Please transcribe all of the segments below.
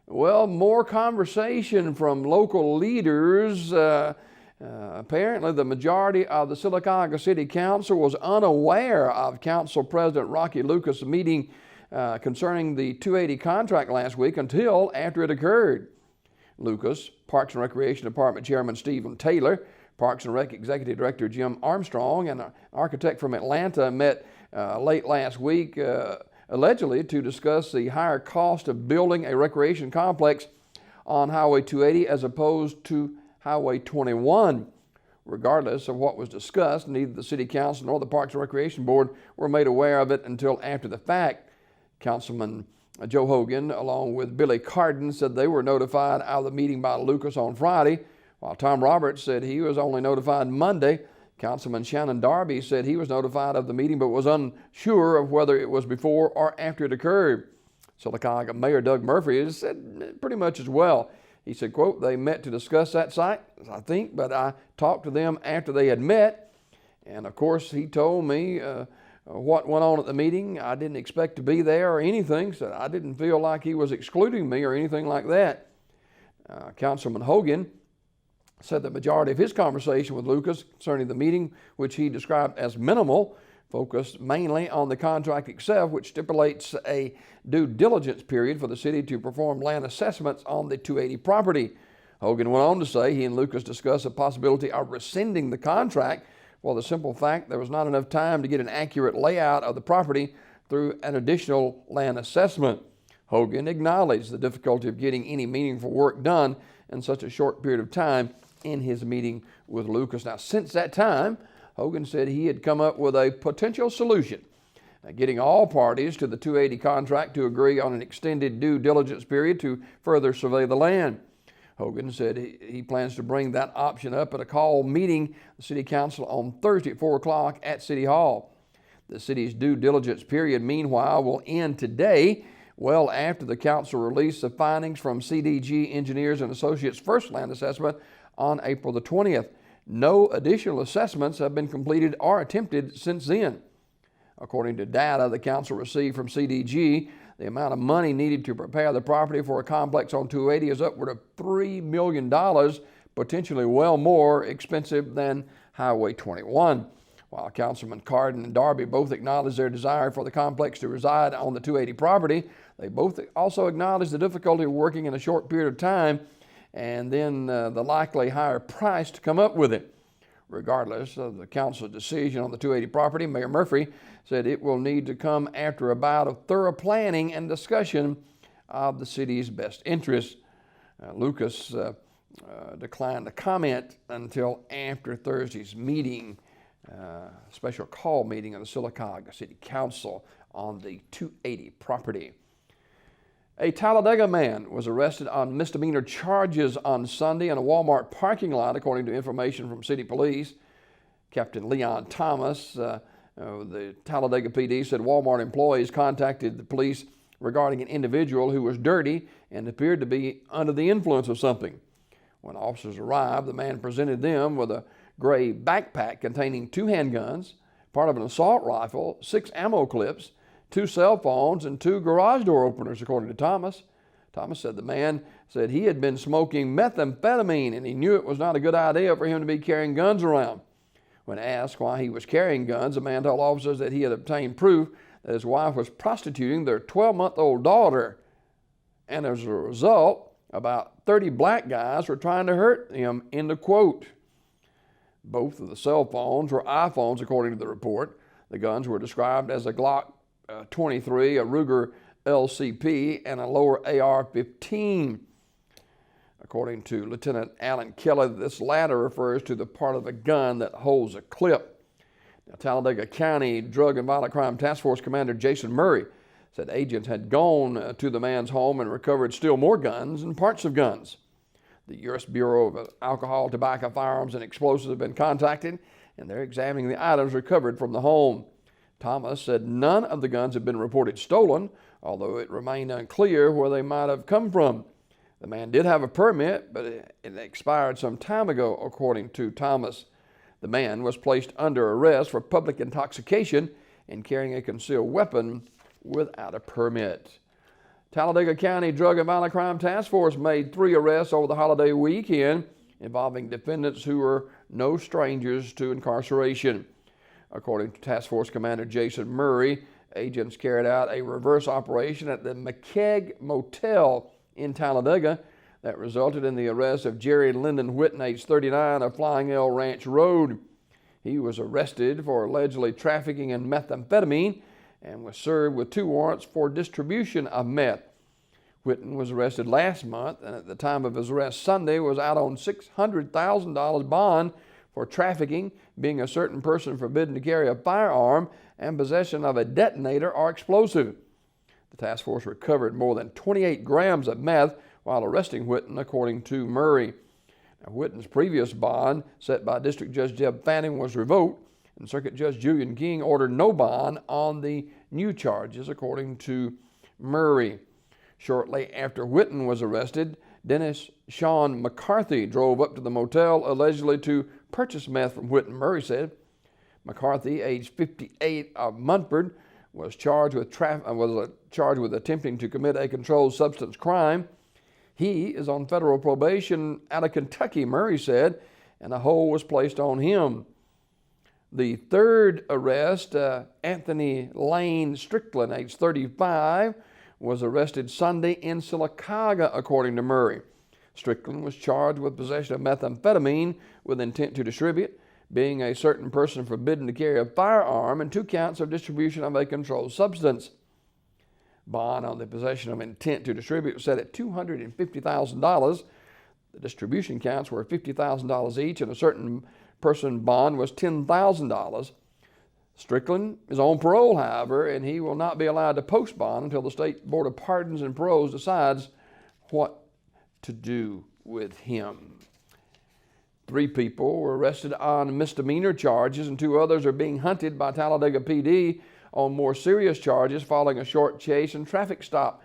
Well, more conversation from local leaders. Apparently, the majority of the Sylacauga City Council was unaware of Council President Rocky Lucas' meeting concerning the 280 contract last week until after it occurred. Lucas, Parks and Recreation Department Chairman Stephen Taylor, Parks and Rec Executive Director Jim Armstrong, and an architect from Atlanta met late last week allegedly to discuss the higher cost of building a recreation complex on Highway 280 as opposed to Highway 21. Regardless of what was discussed, neither the City Council nor the Parks and Recreation Board were made aware of it until after the fact. Councilman Joe Hogan, along with Billy Carden, said they were notified of the meeting by Lucas on Friday, while Tom Roberts said he was only notified Monday. Councilman Shannon Darby said he was notified of the meeting but was unsure of whether it was before or after it occurred. Sylacauga Mayor Doug Murphy said pretty much as well. He said, quote, "They met to discuss that site, I think, but I talked to them after they had met. And of course, he told me what went on at the meeting. I didn't expect to be there or anything, so I didn't feel like he was excluding me or anything like that." Councilman Hogan said the majority of his conversation with Lucas concerning the meeting, which he described as minimal, focused mainly on the contract itself, which stipulates a due diligence period for the city to perform land assessments on the 280 property. Hogan went on to say he and Lucas discussed the possibility of rescinding the contract for the simple fact there was not enough time to get an accurate layout of the property through an additional land assessment. Hogan acknowledged the difficulty of getting any meaningful work done in such a short period of time in his meeting with Lucas. Now, since that time, Hogan said he had come up with a potential solution, getting all parties to the 280 contract to agree on an extended due diligence period to further survey the land. Hogan said he plans to bring that option up at a call meeting the City Council on Thursday at 4 o'clock at City Hall. The city's due diligence period, meanwhile, will end today, well after the council released the findings from CDG Engineers and Associates' first land assessment on April the 20th. No additional assessments have been completed or attempted since then. According to data the council received from CDG, the amount of money needed to prepare the property for a complex on 280 is upward of $3 million, potentially well more expensive than Highway 21. While Councilman Carden and Darby both acknowledged their desire for the complex to reside on the 280 property, they both also acknowledged the difficulty of working in a short period of time and then the likely higher price to come up with it. Regardless of the council's decision on the 280 property, Mayor Murphy said it will need to come after a bout of thorough planning and discussion of the city's best interests. Lucas declined to comment until after Thursday's meeting, special call meeting of the Sylacauga City Council on the 280 property. A Talladega man was arrested on misdemeanor charges on Sunday in a Walmart parking lot, according to information from city police. Captain Leon Thomas, the Talladega PD, said Walmart employees contacted the police regarding an individual who was dirty and appeared to be under the influence of something. When officers arrived, the man presented them with a gray backpack containing 2 handguns, part of an assault rifle, 6 ammo clips, 2 cell phones, and 2 garage door openers, according to Thomas. Thomas said the man said he had been smoking methamphetamine and he knew it was not a good idea for him to be carrying guns around. When asked why he was carrying guns, the man told officers that he had obtained proof that his wife was prostituting their 12-month-old daughter. And as a result, about 30 black guys were trying to hurt him, end of quote. Both of the cell phones were iPhones, according to the report. The guns were described as a Glock 23, a Ruger LCP, and a lower AR-15. According to Lieutenant Alan Kelly, this latter refers to the part of the gun that holds a clip. Now, Talladega County Drug and Violent Crime Task Force Commander Jason Murray said agents had gone to the man's home and recovered still more guns and parts of guns. The U.S. Bureau of Alcohol, Tobacco, Firearms, and Explosives have been contacted, and they're examining the items recovered from the home. Thomas said none of the guns had been reported stolen, although it remained unclear where they might have come from. The man did have a permit, but it expired some time ago, according to Thomas. The man was placed under arrest for public intoxication and carrying a concealed weapon without a permit. Talladega County Drug and Violent Crime Task Force made 3 arrests over the holiday weekend involving defendants who were no strangers to incarceration. According to Task Force Commander Jason Murray, agents carried out a reverse operation at the McKeag Motel in Talladega that resulted in the arrest of Jerry Lyndon Whitten, age 39, of Flying L Ranch Road. He was arrested for allegedly trafficking in methamphetamine and was served with 2 warrants for distribution of meth. Whitten was arrested last month and at the time of his arrest Sunday was out on $600,000 bond for trafficking, being a certain person forbidden to carry a firearm, and possession of a detonator or explosive. The task force recovered more than 28 grams of meth while arresting Whitten, according to Murray. Now, Whitten's previous bond, set by District Judge Jeb Fanning, was revoked, and Circuit Judge Julian King ordered no bond on the new charges, according to Murray. Shortly after Whitten was arrested, Dennis Sean McCarthy drove up to the motel allegedly to purchase meth from Whitten, Murray said. McCarthy, age 58, of Munford, was charged with attempting to commit a controlled substance crime. He is on federal probation out of Kentucky, Murray said, and a hold was placed on him. The third arrest, Anthony Lane Strickland, age 35, was arrested Sunday in Sylacauga, according to Murray. Strickland was charged with possession of methamphetamine with intent to distribute, being a certain person forbidden to carry a firearm, and 2 counts of distribution of a controlled substance. Bond on the possession of intent to distribute was set at $250,000. The distribution counts were $50,000 each, and a certain person bond was $10,000. Strickland is on parole, however, and he will not be allowed to post bond until the State Board of Pardons and Paroles decides what to do with him. 3 people were arrested on misdemeanor charges, and 2 others are being hunted by Talladega PD on more serious charges following a short chase and traffic stop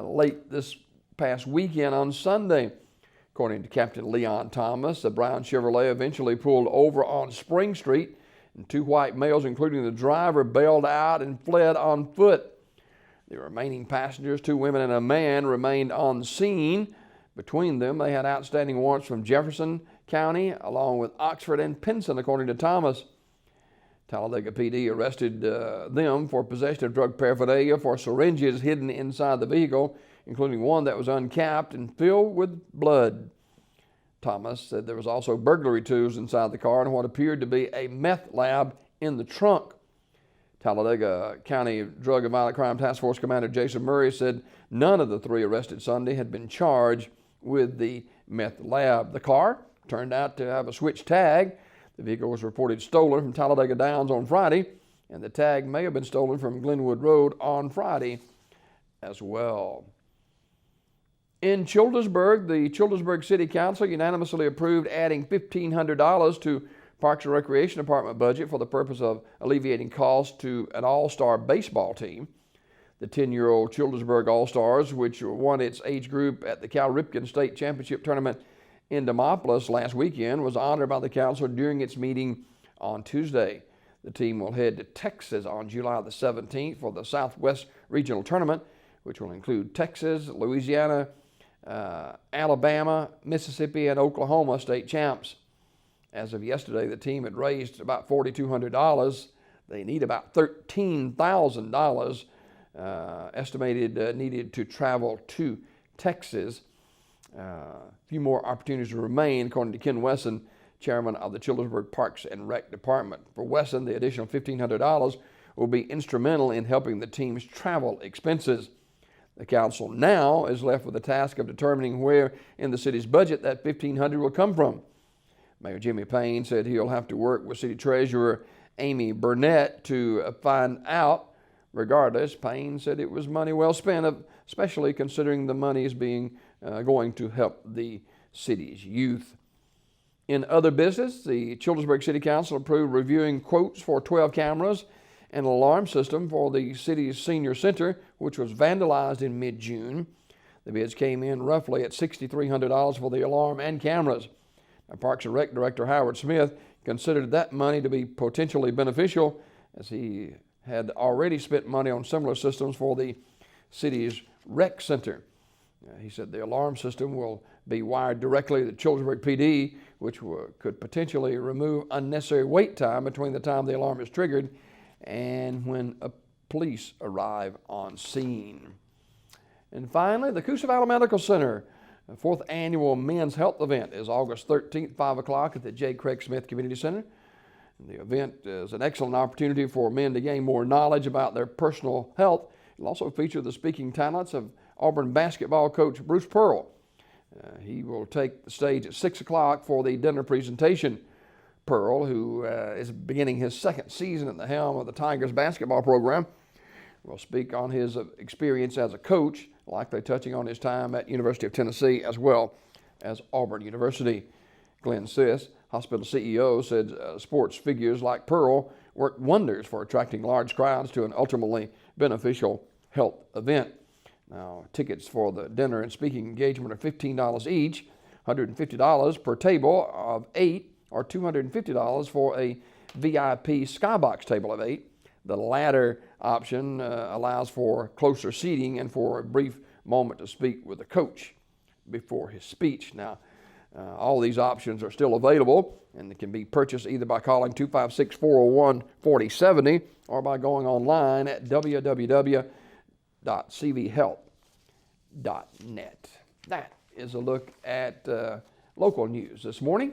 late this past weekend on Sunday. According to Captain Leon Thomas, the brown Chevrolet eventually pulled over on Spring Street, and 2 white males, including the driver, bailed out and fled on foot. The remaining passengers, 2 women and a man, remained on scene. Between them, they had outstanding warrants from Jefferson County, along with Oxford and Pinson, according to Thomas. Talladega PD arrested them for possession of drug paraphernalia for syringes hidden inside the vehicle, including one that was uncapped and filled with blood. Thomas said there was also burglary tools inside the car and what appeared to be a meth lab in the trunk. Talladega County Drug and Violent Crime Task Force Commander Jason Murray said none of the 3 arrested Sunday had been charged with the meth lab. The car turned out to have a switch tag. The vehicle was reported stolen from Talladega Downs on Friday, and the tag may have been stolen from Glenwood Road on Friday as well. In Childersburg, the Childersburg City Council unanimously approved adding $1,500 to Parks and Recreation Department budget for the purpose of alleviating costs to an all-star baseball team. The 10-year-old Childersburg All-Stars, which won its age group at the Cal Ripken State Championship Tournament in Demopolis last weekend, was honored by the council during its meeting on Tuesday. The team will head to Texas on July the 17th for the Southwest Regional Tournament, which will include Texas, Louisiana, Alabama, Mississippi, and Oklahoma state champs. As of yesterday, the team had raised about $4,200. They need about $13,000 estimated needed to travel to Texas. A few more opportunities remain, according to Ken Wesson, chairman of the Childersburg Parks and Rec Department. For Wesson, the additional $1,500 will be instrumental in helping the team's travel expenses. The council now is left with the task of determining where in the city's budget that $1,500 will come from. Mayor Jimmy Payne said he'll have to work with City Treasurer Amy Burnett to find out. Regardless, Payne said it was money well spent, especially considering the money is going to help the city's youth. In other business, the Childersburg City Council approved reviewing quotes for 12 cameras and an alarm system for the city's senior center, which was vandalized in mid-June. The bids came in roughly at $6,300 for the alarm and cameras. Now, Parks and Rec Director Howard Smith considered that money to be potentially beneficial, as he had already spent money on similar systems for the city's rec center. He said the alarm system will be wired directly to Childersburg PD, which could potentially remove unnecessary wait time between the time the alarm is triggered and when police arrive on scene. And finally, the Coosa Valley Medical Center, the 4th annual Men's Health Event, is August 13th, 5 o'clock at the J. Craig Smith Community Center. The event is an excellent opportunity for men to gain more knowledge about their personal health. It'll also feature the speaking talents of Auburn basketball coach Bruce Pearl. He will take the stage at 6 o'clock for the dinner presentation. Pearl, who is beginning his 2nd season at the helm of the Tigers basketball program, will speak on his experience as a coach, likely touching on his time at University of Tennessee as well as Auburn University. Glenn Sis, hospital CEO, said sports figures like Pearl work wonders for attracting large crowds to an ultimately beneficial health event. Now, tickets for the dinner and speaking engagement are $15 each, $150 per table of 8, or $250 for a VIP skybox table of 8. The latter option allows for closer seating and for a brief moment to speak with the coach before his speech. Now, all these options are still available, and they can be purchased either by calling 256-401-4070 or by going online at www.cvhealth.net. That is a look at local news this morning.